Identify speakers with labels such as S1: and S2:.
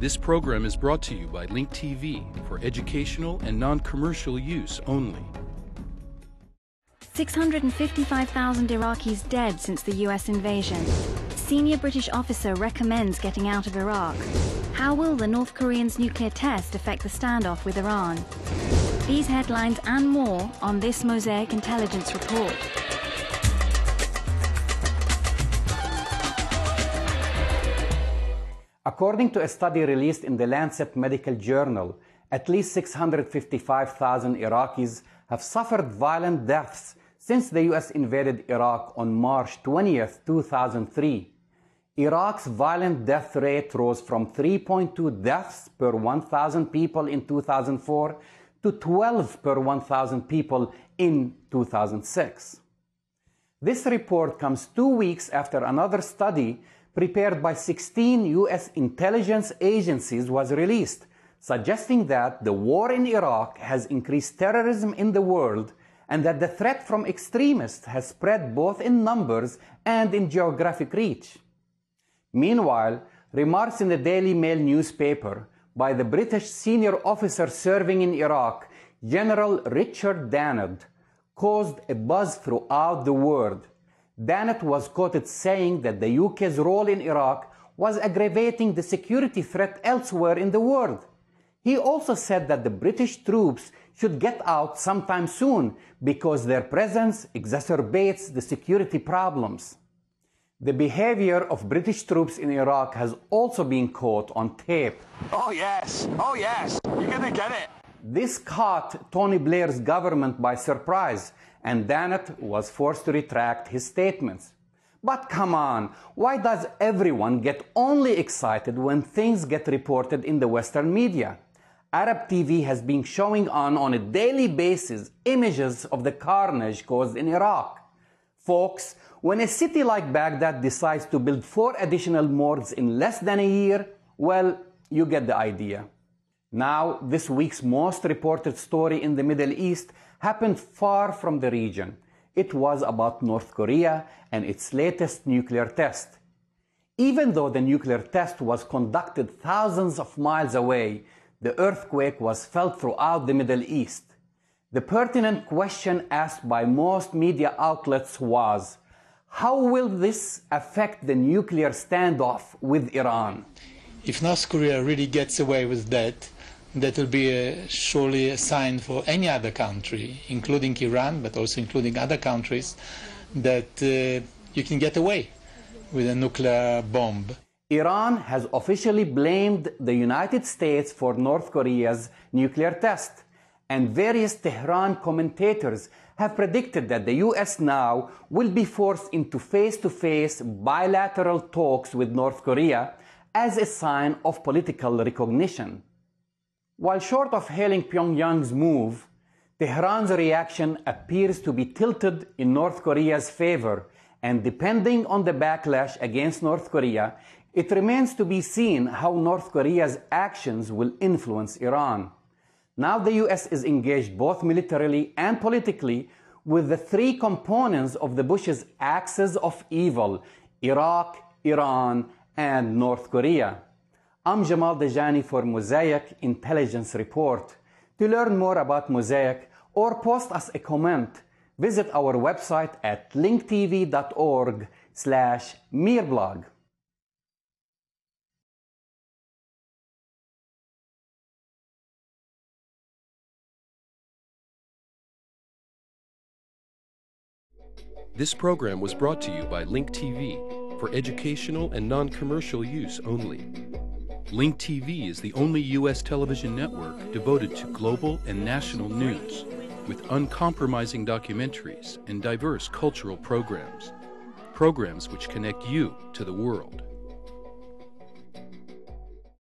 S1: This program is brought to you by Link TV for educational and non-commercial use only.
S2: 655,000 Iraqis dead since the US invasion. Senior British officer recommends getting out of Iraq. How will the North Koreans' nuclear test affect the standoff with Iran? These headlines and more on this Mosaic Intelligence Report.
S3: According to a study released in the Lancet Medical Journal, at least 655,000 Iraqis have suffered violent deaths since the US invaded Iraq on March 20, 2003. Iraq's violent death rate rose from 3.2 deaths per 1,000 people in 2004 to 12 per 1,000 people in 2006. This report comes 2 weeks after another study prepared by 16 US intelligence agencies was released, suggesting that the war in Iraq has increased terrorism in the world and that the threat from extremists has spread both in numbers and in geographic reach. Meanwhile, remarks in the Daily Mail newspaper by the British senior officer serving in Iraq, General Richard Dannett, caused a buzz throughout the world. Dannett was quoted saying that the UK's role in Iraq was aggravating the security threat elsewhere in the world. He also said that the British troops should get out sometime soon because their presence exacerbates the security problems. The behavior of British troops in Iraq has also been caught on tape.
S4: Oh yes, you're gonna get it.
S3: This caught Tony Blair's government by surprise, and Dannett was forced to retract his statements. But come on, why does everyone get only excited when things get reported in the Western media? Arab TV has been showing on a daily basis images of the carnage caused in Iraq. Folks, when a city like Baghdad decides to build 4 additional morgues in less than a year, well, you get the idea. Now, this week's most reported story in the Middle East happened far from the region. It was about North Korea and its latest nuclear test. Even though the nuclear test was conducted thousands of miles away, the earthquake was felt throughout the Middle East. The pertinent question asked by most media outlets was, how will this affect the nuclear standoff with Iran?
S5: If North Korea really gets away with that, that will be surely a sign for any other country, including Iran, but also including other countries, that you can get away with a nuclear bomb.
S3: Iran has officially blamed the United States for North Korea's nuclear test, and various Tehran commentators have predicted that the US now will be forced into face-to-face bilateral talks with North Korea as a sign of political recognition. While short of hailing Pyongyang's move, Tehran's reaction appears to be tilted in North Korea's favor, and depending on the backlash against North Korea, it remains to be seen how North Korea's actions will influence Iran. Now the US is engaged both militarily and politically with the 3 components of the Bush's axis of evil: Iraq, Iran, and North Korea. I'm Jamal Dajani for Mosaic Intelligence Report. To learn more about Mosaic or post us a comment, visit our website at linktv.org/mirblog.
S1: This program was brought to you by Link TV for educational and non-commercial use only. Link TV is the only U.S. television network devoted to global and national news, with uncompromising documentaries and diverse cultural programs. Programs which connect you to the world.